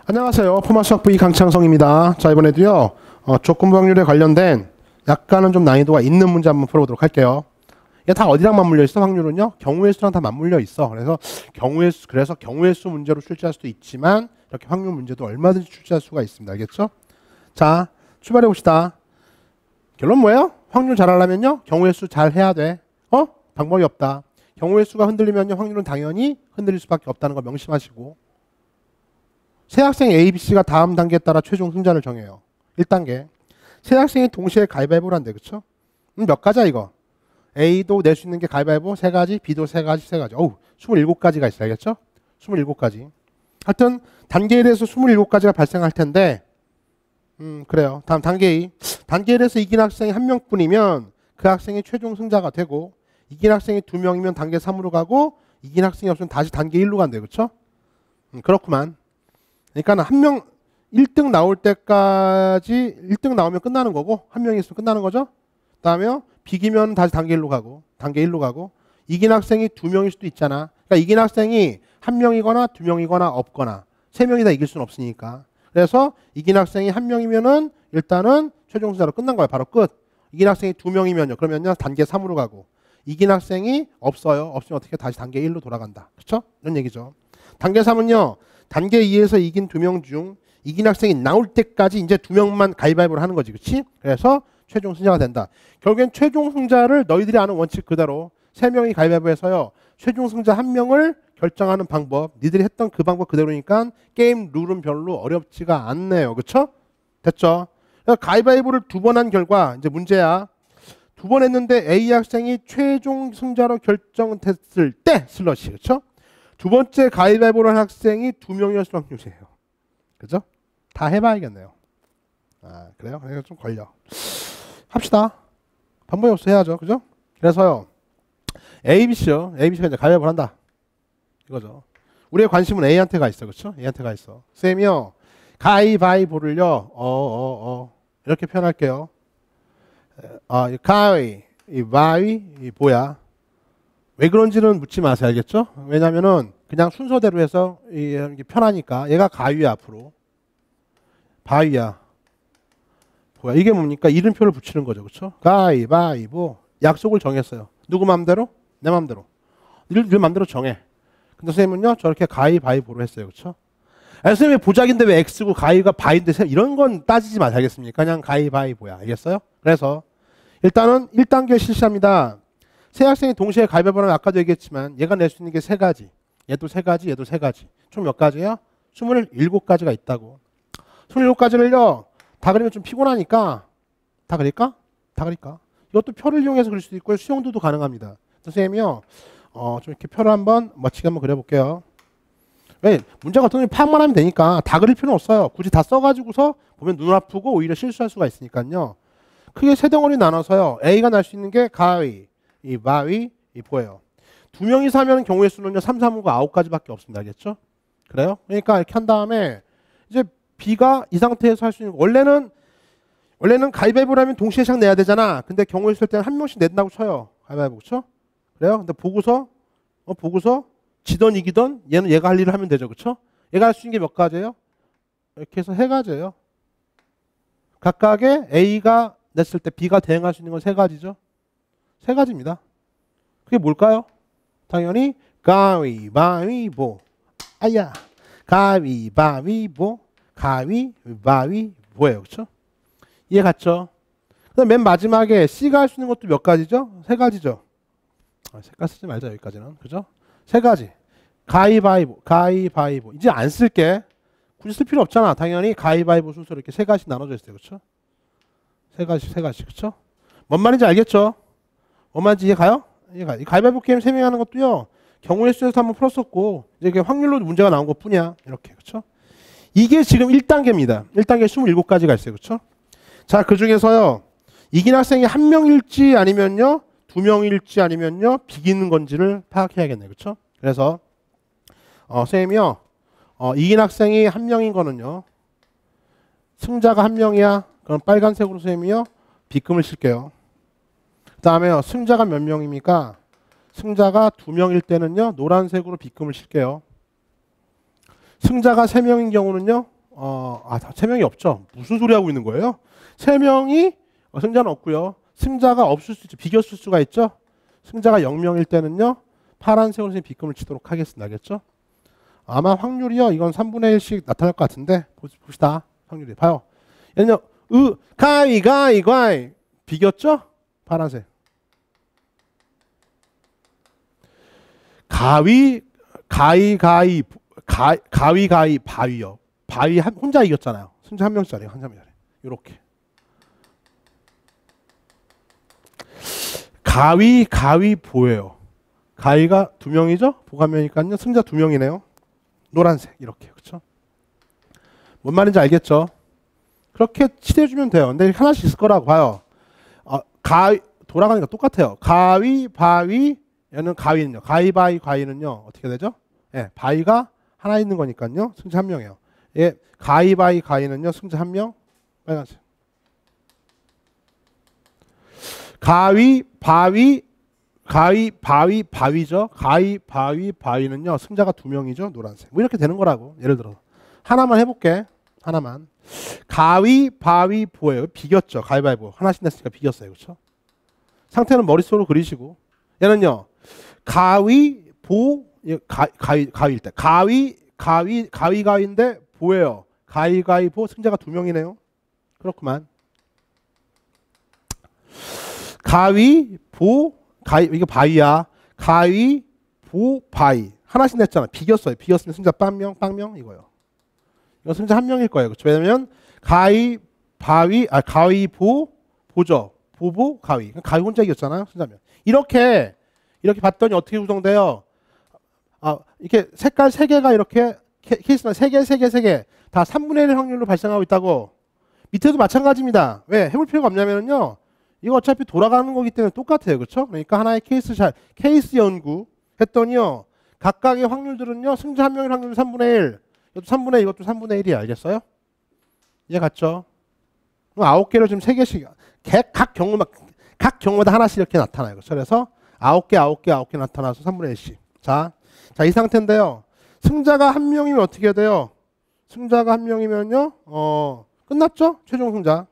안녕하세요. 포마수학부 강창성입니다. 자, 이번에도요 조건부 확률에 관련된 약간은 좀 난이도가 있는 문제 한번 풀어보도록 할게요. 이게 다 어디랑 맞물려 있어? 확률은요 경우의 수랑 다 맞물려 있어. 그래서 경우의 수 문제로 출제할 수도 있지만 이렇게 확률 문제도 얼마든지 출제할 수가 있습니다. 알겠죠? 자, 출발해 봅시다. 결론 뭐예요? 확률 잘하려면요 경우의 수 잘 해야 돼. 방법이 없다. 경우의 수가 흔들리면요 확률은 당연히 흔들릴 수밖에 없다는 거 명심하시고, 세 학생 A, B, C가 다음 단계에 따라 최종 승자를 정해요. 1단계. 세 학생이 동시에 가위바위보를 한대. 그쵸? 몇 가지야 이거? A도 낼 수 있는 게 가위바위보 3가지, B도 3가지, 3가지. 어우, 27가지가 있어요. 알겠죠? 27가지. 하여튼 단계에 대해서 27가지가 발생할 텐데 그래요. 다음 단계 2. 단계에 대해서 이긴 학생이 1명뿐이면 그 학생이 최종 승자가 되고, 이긴 학생이 2명이면 단계 3으로 가고, 이긴 학생이 없으면 다시 단계 1로 간대요. 그쵸? 그렇구만. 그러니까 한 명 1등 나올 때까지 1등 나오면 끝나는 거고, 한 명이 있으면 끝나는 거죠. 그다음에 비기면 다시 단계 1로 가고, 단계 1로 가고, 이긴 학생이 2명일 수도 있잖아. 그러니까 이긴 학생이 1명이거나 2명이거나 없거나 3명이 다 이길 수는 없으니까. 그래서 이긴 학생이 1명이면은 일단은 최종 승자로 끝난 거예요. 바로 끝. 이긴 학생이 2명이면요. 그러면요 단계 3으로 가고, 이긴 학생이 없어요. 없으면 어떻게 다시 단계 1로 돌아간다. 그렇죠? 이런 얘기죠. 단계 3은요. 단계 2에서 이긴 2명 중 이긴 학생이 나올 때까지 이제 2명만 가위바위보를 하는 거지. 그렇지? 그래서 최종 승자가 된다. 결국엔 최종 승자를 너희들이 아는 원칙 그대로 3명이 가위바위보해서요. 최종 승자 1명을 결정하는 방법, 니들이 했던 그 방법 그대로니까 게임 룰은 별로 어렵지가 않네요. 그렇죠? 됐죠? 가위바위보를 2번 한 결과 이제 문제야. 2번 했는데 A 학생이 최종 승자로 결정됐을 때 슬러시. 그렇죠? 두 번째 가위바위보를 한 학생이 2명이었을 확률이에요. 그죠? 다 해봐야겠네요. 아, 그래요? 그래서 좀 걸려. 합시다. 방법이 없어 해야죠. 그죠? 그래서요. ABC요. ABC가 이제 가위바위보를 한다. 이거죠. 우리의 관심은 A한테 가 있어. 그렇죠? A한테 가 있어. 쌤이요. 가위바위보를요. 이렇게 표현할게요. 가위바위보야. 왜 그런지는 묻지 마세요. 알겠죠? 왜냐면은 그냥 순서대로 해서 이게 편하니까. 얘가 가위야. 앞으로 바위야. 뭐야 이게 뭡니까? 이름표를 붙이는 거죠. 그렇죠? 가위바위보. 약속을 정했어요. 누구 맘대로? 내 맘대로. 네 맘대로 정해. 근데 선생님은요 저렇게 가위바위보로 했어요. 그렇죠? 선생님이 보자기인데 왜 X고 가위가 바인데 이런 건 따지지 마세요. 알겠습니까? 그냥 가위바위보야. 알겠어요? 그래서 일단은 1단계 실시합니다. 세 학생이 동시에 가위바위보는 아까도 얘기했지만 얘가 낼 수 있는 게 3가지. 얘도 3가지, 얘도 3가지. 총 몇 가지예요? 27가지가 있다고. 27가지를요. 다 그리면 좀 피곤하니까 다 그릴까? 다 그릴까? 이것도 표를 이용해서 그릴 수도 있고요. 수용도도 가능합니다. 선생님이요. 좀 이렇게 표를 한번 멋지게 한번 그려볼게요. 왜? 문제가 어떤 게 파악만 하면 되니까 다 그릴 필요는 없어요. 굳이 다 써가지고서 보면 눈 아프고 오히려 실수할 수가 있으니까요. 크게 3덩어리 나눠서요. A가 날 수 있는 게 가위바위보예요. 2명이 사면 경우의 수는요 3, 4, 5, 9가지밖에 없습니다. 알겠죠? 그래요? 그러니까 이렇게 한 다음에 이제 B가 이 상태에서 할 수 있는 거. 원래는 가위바위보를 하면 동시에 샥 내야 되잖아. 근데 경우의 수일 때는 한 명씩 낸다고 쳐요. 가위바위보. 그렇죠? 그래요? 근데 보고서 지던 이기던 얘는 얘가 할 일을 하면 되죠. 그렇죠? 얘가 할 수 있는 게 몇 가지예요? 이렇게 해서 3가지예요. 각각의 A가 냈을 때 B가 대응할 수 있는 건 3가지죠. 3가지입니다. 그게 뭘까요? 당연히 가위바위보. 아야. 가위바위보예요. 그렇죠? 이해 갔죠? 그다음 맨 마지막에 C가 할 수 있는 것도 몇 가지죠? 3가지죠. 색깔 쓰지 말자 여기까지는. 그죠? 3가지. 가위바위보. 이제 안 쓸게. 굳이 쓸 필요 없잖아. 당연히 가위바위보 순서로 이렇게 3가지 나눠져 있어요. 그렇죠? 3가지. 그렇죠? 뭔 말인지 알겠죠? 뭔 말인지 이해가요? 이해가요. 가위바위보 게임 3명이 하는 것도요. 경우의 수에서 한번 풀었었고 이제 확률로 문제가 나온 것뿐이야. 이렇게. 그렇죠? 이게 지금 1단계입니다. 1단계 27가지가 있어요. 그렇죠? 자, 그중에서요. 이긴 학생이 1명일지 아니면요. 2명일지 아니면요. 비기는 건지를 파악해야겠네요. 그렇죠? 그래서 선생님이요. 이긴 학생이 1명인 거는요. 승자가 1명이야. 그럼 빨간색으로 선생님이요. 비금을 칠게요. 그 다음에요. 승자가 몇 명입니까? 승자가 2명일 때는요. 노란색으로 비금을 칠게요. 승자가 3명인 경우는요. 세 명이 없죠. 무슨 소리 하고 있는 거예요? 세 명이 승자는 없고요. 승자가 없을 수 있죠. 비겼을 수가 있죠. 승자가 0명일 때는요. 파란색으로 선생님 빗금을 치도록 하겠습니다. 알겠죠? 아마 확률이요. 이건 3분의 1씩 나타날 것 같은데 봅시다. 확률이 봐요. 얘는요. 가위 비겼죠? 파란색. 가위 바위요. 바위 혼자 이겼잖아요. 승자 한 명짜리 한 명짜리. 요렇게. 가위보예요. 가위가 2명이죠? 보가면이니까요. 승자 2명이네요. 노란색 이렇게. 그렇죠? 뭔 말인지 알겠죠? 그렇게 칠해주면 돼요. 근데 하나씩 있을 거라고 봐요. 돌아가니까 똑같아요. 바위 얘는 가위는요. 가위는요. 어떻게 되죠? 예, 바위가 하나 있는 거니까요. 승자 1명이에요. 예, 가위는요. 승자 1명. 빨간색. 바위죠. 바위는요. 승자가 2명이죠. 노란색. 뭐 이렇게 되는 거라고. 예를 들어 하나만 해볼게. 하나만. 바위보예요. 비겼죠. 가위바위보. 하나씩 냈으니까 비겼어요. 그렇죠? 상태는 머릿속으로 그리시고. 얘는요. 가위일 때. 가위인데 보예요. 가위보 승자가 2명이네요. 그렇구만. 이거 바위야. 바위. 하나씩 냈잖아. 비겼어요. 비겼으면 승자 빵명 이거요. 이거 승자 1명일 거예요. 그렇죠? 왜냐면 가위보죠. 가위. 가위 혼자 이겼잖아요. 승자면. 이렇게 봤더니 어떻게 구성돼요? 이렇게 색깔 3개가 이렇게 케이스나 3개 다 3분의 1 확률로 발생하고 있다고. 밑에도 마찬가지입니다. 왜? 해볼 필요가 없냐면요. 이거 어차피 돌아가는 거기 때문에 똑같아요. 그렇죠? 그러니까 하나의 케이스 연구 했더니요. 각각의 확률들은요. 승자 1명의 확률은 3분의 1. 이것도 3분의 1, 이것도 3분의 1이야. 알겠어요? 이해 갔죠? 그럼 9개를 지금 3개씩 각 경우마다 하나씩 이렇게 나타나요. 그렇죠? 그래서 9개 나타나서 3분의 1씩. 자, 이 상태인데요. 승자가 1명이면 어떻게 돼요? 승자가 1명이면요. 끝났죠? 최종 승자.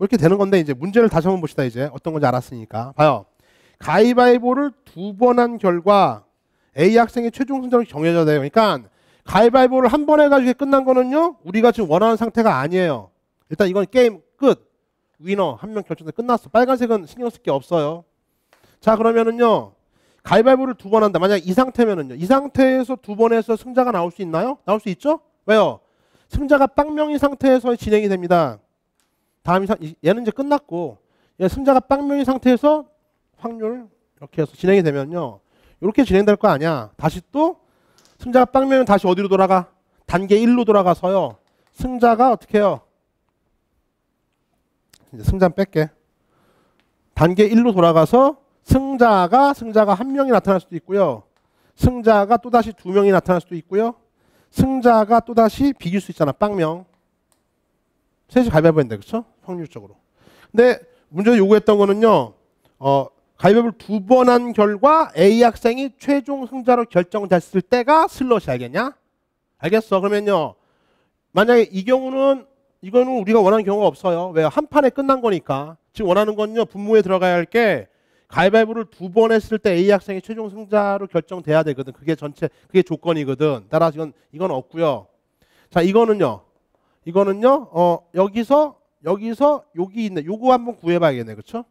이렇게 되는 건데 이제 문제를 다시 한번 봅시다. 이제 어떤 건지 알았으니까. 봐요. 가위바위보를 2번 한 결과 A 학생의 최종 승자로 정해져야 돼요. 그러니까 가위바위보를 한 번 해가지고 끝난 거는요. 우리가 지금 원하는 상태가 아니에요. 일단 이건 게임 끝. 위너 1명 결정돼 끝났어. 빨간색은 신경 쓸 게 없어요. 자, 그러면은요. 가위바위보를 2번 한다. 만약 이 상태면은요. 이 상태에서 2번 해서 승자가 나올 수 있나요? 나올 수 있죠? 왜요? 승자가 빵명인 상태에서 진행이 됩니다. 얘는 이제 끝났고, 승자가 빵명인 상태에서 확률 이렇게 해서 진행이 되면요. 이렇게 진행될 거 아니야. 다시 또 승자가 빵명은 다시 어디로 돌아가? 단계 1로 돌아가서요. 승자가 어떻게 해요? 이제 승자 뺄게. 단계 1로 돌아가서 승자가 1명이 나타날 수도 있고요. 승자가 또다시 2명이 나타날 수도 있고요. 승자가 또다시 비길 수 있잖아. 빵명. 셋이 가위바위보 했는데, 그렇죠? 확률적으로. 근데 문제가 요구했던 거는요. 가위바위보를 2번 한 결과 A 학생이 최종 승자로 결정됐을 때가 슬롯이. 알겠냐? 알겠어. 그러면요. 만약에 이거는 우리가 원하는 경우가 없어요. 왜요? 한 판에 끝난 거니까. 지금 원하는 건요. 분모에 들어가야 할 게 가위바위보를 2번 했을 때 A 학생이 최종 승자로 결정돼야 되거든. 그게 조건이거든. 따라서 이건 없고요. 자, 이거는요. 여기서 여기 있네. 요거 한번 구해봐야겠네. 그렇죠?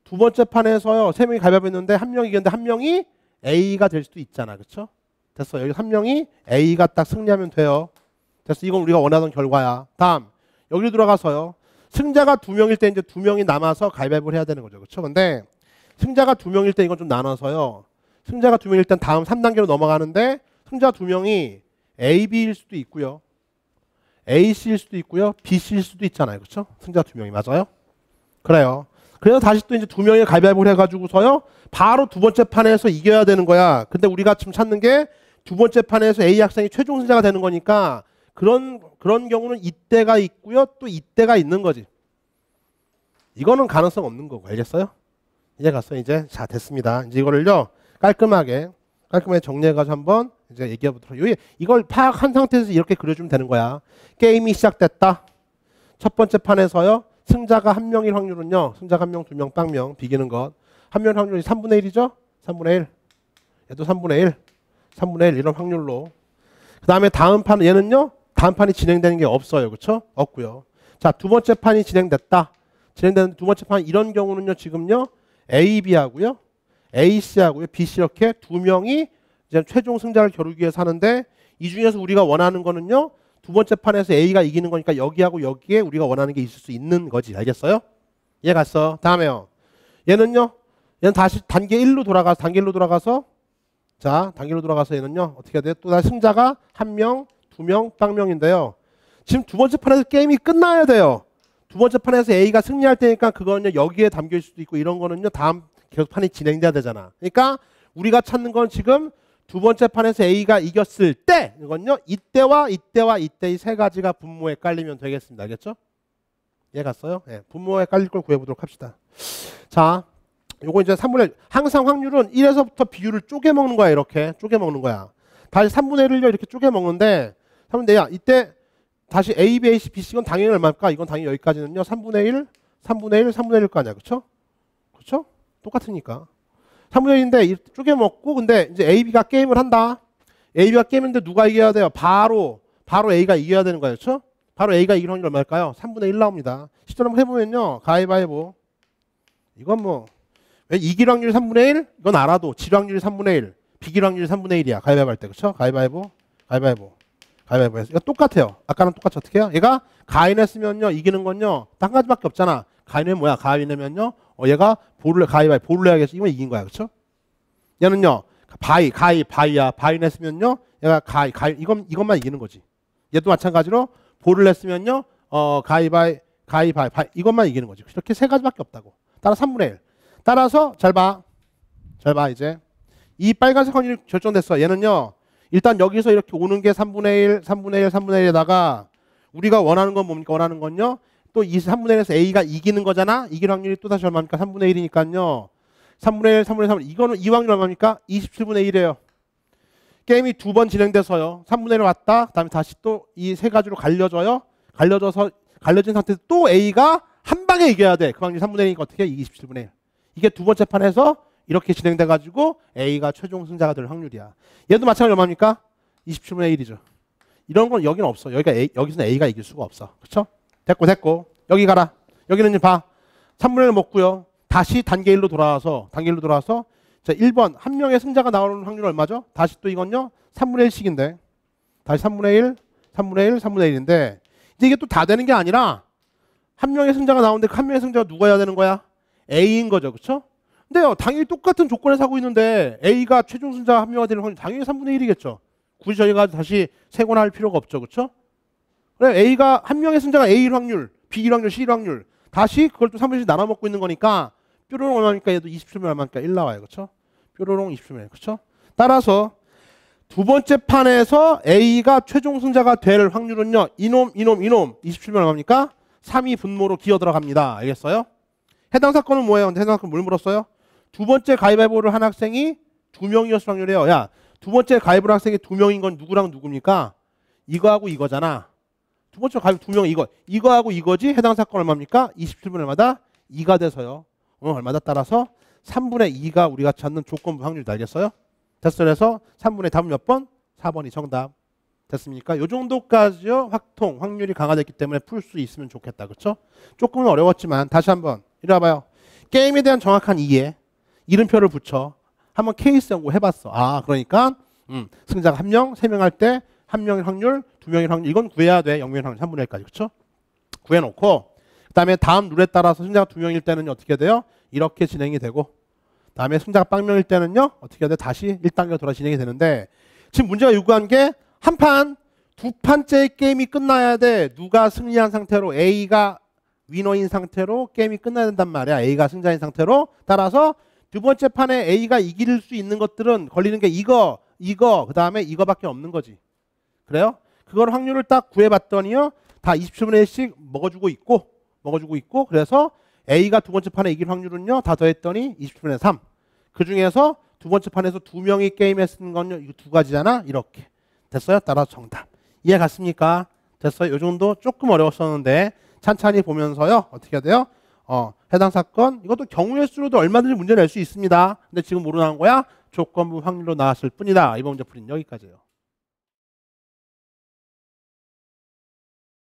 두 번째 판에서요. 3명이 가위바위보 했는데 1명이 이겼는데 1명이 A가 될 수도 있잖아. 그렇죠? 됐어. 여기 1명이 A가 딱 승리하면 돼요. 됐어. 이건 우리가 원하던 결과야. 다음. 여기로 들어가서요. 승자가 2명일 때 이제 2명이 남아서 가위바위보를 해야 되는 거죠. 그렇죠? 근데 승자가 2명일 때 이건 좀 나눠서요. 승자가 2명일 땐 다음 3단계로 넘어가는데 승자 2명이 A, B일 수도 있고요. AC일 수도 있고요. BC일 수도 있잖아요. 그렇죠? 승자 2명이 맞아요? 그래요. 그래서 다시 또 이제 2명이 가위바위보를 해가지고서요. 바로 두 번째 판에서 이겨야 되는 거야. 근데 우리가 지금 찾는 게 두 번째 판에서 A 학생이 최종 승자가 되는 거니까 그런 경우는 이때가 있고요. 또 이때가 있는 거지. 이거는 가능성 없는 거고. 알겠어요? 이제 갔어요. 이제. 자, 됐습니다. 이제 이거를요. 깔끔하게 깔끔하게 정리해가지고 한번 이제 얘기해 보도록 해요. 이걸 파악한 상태에서 이렇게 그려주면 되는 거야. 게임이 시작됐다. 첫 번째 판에서요. 승자가 한 명일 확률은요. 승자가 한 명, 두 명, 빵명 비기는 것. 한 명 확률이 3분의 1이죠? 3분의 1. 얘도 3분의 1. 3분의 1 이런 확률로. 그 다음에 다음 판 얘는요. 다음 판이 진행되는 게 없어요. 그렇죠? 없고요. 자, 두 번째 판이 진행됐다. 진행되는 두 번째 판 이런 경우는요. 지금요. A, B하고요. A, C하고요. B, C 이렇게 두 명이 이제 최종 승자를 겨루기 위해서 하는데 이 중에서 우리가 원하는 거는요. 두 번째 판에서 A가 이기는 거니까 여기하고 여기에 우리가 원하는 게 있을 수 있는 거지. 알겠어요? 이해 갔어? 다음에요. 얘는요. 얘는 다시 단계 1로 돌아가서 자, 단계 1로 돌아가서 얘는요. 어떻게 해야 돼요? 또 다시 승자가 한 명, 두 명, 빵명인데요. 지금 두 번째 판에서 게임이 끝나야 돼요. 두 번째 판에서 A가 승리할 때니까 그거는요. 여기에 담겨 있을 수도 있고 이런 거는요. 다음 계속 판이 진행돼야 되잖아. 그러니까 우리가 찾는 건 지금 두 번째 판에서 A가 이겼을 때 이건요. 이때와 이때와 이때 이 세 가지가 분모에 깔리면 되겠습니다. 알겠죠? 이해 갔어요? 네, 분모에 깔릴 걸 구해보도록 합시다. 자, 요거 이제 3분의 1. 항상 확률은 1에서부터 비율을 쪼개 먹는 거야. 이렇게 쪼개 먹는 거야. 다시 3분의 1을요. 이렇게 쪼개 먹는데 3분의 1야. 이때 다시 A, B, A, C, B, C 이건 당연히 얼마일까? 이건 당연히 여기까지는요. 3분의 1, 3분의 1, 3분의 1일 거 아니야. 그쵸? 그쵸? 똑같으니까. 3분의 1인데 쪼개 먹고 근데 이제 A, B가 게임을 한다. A, B가 게임인데 누가 이겨야 돼요? 바로 A가 이겨야 되는 거예요. 그렇죠? 바로 A가 이길 확률이 얼마일까요? 3분의 1 나옵니다. 실제로 한번 해보면요. 가위바위보. 이건 뭐 왜 이길 확률이 3분의 1? 이건 알아도 질 확률이 3분의 1. 비길 확률이 3분의 1이야. 가위바위보 할 때. 그렇죠? 가위바위보. 가위바위보 해서. 이거 똑같아요. 아까랑 똑같이 어떻게 해요? 얘가 가위냈으면요. 이기는 건요. 한 가지밖에 없잖아. 가위는 뭐야? 가위내면요. 얘가 볼을 내야겠어. 이건 이긴 거야. 그렇죠? 얘는요. 바위야. 바위 냈으면요. 얘가 가위 이것만 이기는 거지. 얘도 마찬가지로 볼을 냈으면요. 가위 이것만 이기는 거지. 이렇게 세 가지밖에 없다고. 따라서 3분의 1. 따라서 잘 봐 이제 이 빨간색 확률이 결정됐어. 얘는요. 일단 여기서 이렇게 오는 게 3분의 1에다가 우리가 원하는 건 뭡니까? 원하는 건요. 또 이 3분의 1에서 A가 이기는 거잖아. 이길 확률이 또 다시 얼마입니까? 3분의 1이니까요. 3분의 1. 이거는 이 확률 얼마입니까? 27분의 1이에요. 게임이 두 번 진행돼서요. 3분의 1 왔다. 그 다음에 다시 또 이 세 가지로 갈려져요. 갈려진 상태에서 또 A가 한 방에 이겨야 돼. 그 확률이 3분의 1이니까 어떻게 해? 27분의 1. 이게 두 번째 판에서 이렇게 진행돼가지고 A가 최종 승자가 될 확률이야. 얘도 마찬가지로 얼마입니까? 27분의 1이죠. 이런 건 여기는 없어. 여기서는 A가 이길 수가 없어. 그렇죠? 됐고. 여기 가라. 여기는 봐. 3분의 1 먹고요. 다시 단계 1로 돌아와서 자, 1번 한 명의 승자가 나오는 확률 얼마죠? 다시 또 이건요. 3분의 1씩인데 다시 3분의 1, 3분의 1인데 이제 이게 또 다 되는 게 아니라 한 명의 승자가 나오는데 한 명의 승자가 누가 해야 되는 거야? A인 거죠. 그렇죠? 근데요. 당연히 똑같은 조건에서 하고 있는데 A가 최종 승자가 한 명이 되는 확률 당연히 3분의 1이겠죠. 굳이 저희가 다시 세곤할 필요가 없죠. 그렇죠? 그래 A가 한 명의 승자가 A일 확률, B일 확률, C일 확률 다시 그걸 또 3분의 1씩 나눠 먹고 있는 거니까 뾰로롱 얼마니까 얘도 27분의 얼마니까 1 나와요. 그렇죠? 뾰로롱 27분의 1. 그렇죠? 따라서 두 번째 판에서 A가 최종 승자가 될 확률은요. 이놈 27분의 얼마입니까? 3이 분모로 기어 들어갑니다. 알겠어요? 해당 사건은 뭐예요? 해당 사건은 뭘 물었어요? 두 번째 가위바위보를 한 학생이 2명이었을 확률이에요. 야, 두 번째 가위바위보 학생이 2명인 건 누구랑 누굽니까? 이거하고 이거잖아. 두 번째 가위바위보 2명 이거하고 이거지. 해당 사건 얼마입니까? 27분의 얼마다? 2가 돼서요. 얼마다 따라서 3분의 2가 우리가 찾는 조건부 확률이 알겠어요? 됐어. 그래서 3분의 답은 몇 번? 4번이 정답. 됐습니까? 요 정도까지요. 확률이 강화됐기 때문에 풀 수 있으면 좋겠다. 그렇죠? 조금은 어려웠지만 다시 한번 이리 와봐요. 게임에 대한 정확한 이해, 이름표를 붙여 한번 케이스 연구 해봤어. 그러니까 승자가 한 명, 3명 할 때 한 명일 확률, 2명일 확률 이건 구해야 돼. 0명일 확률 3분의 1까지. 그렇죠? 구해놓고 그 다음에 다음 룰에 따라서 승자가 2명일 때는 어떻게 돼요? 이렇게 진행이 되고 다음에 승자가 빵명일 때는요. 어떻게 해야 돼? 다시 1단계로 돌아 진행이 되는데 지금 문제가 요구한 게 한 판, 두 판째 게임이 끝나야 돼. 누가 승리한 상태로 A가 위너인 상태로 게임이 끝나야 된단 말이야. A가 승자인 상태로. 따라서 두 번째 판에 A가 이길 수 있는 것들은 걸리는 게 이거 그 다음에 이거밖에 없는 거지. 그래요? 그걸 확률을 딱 구해봤더니요. 다 27분의 1씩 먹어주고 있고 그래서 A가 두 번째 판에 이길 확률은요. 다 더했더니 27분의 3. 그 중에서 두 번째 판에서 두 명이 게임에 쓰는 건 이거 두 가지잖아. 이렇게 됐어요. 따라서 정답. 이해 갔습니까? 됐어요. 요 정도 조금 어려웠었는데 찬찬히 보면서요. 어떻게 해야 돼요? 해당 사건 이것도 경우의 수로도 얼마든지 문제 낼 수 있습니다. 근데 지금 모르는 거야? 조건부 확률로 나왔을 뿐이다. 이번 문제 풀이는 여기까지예요.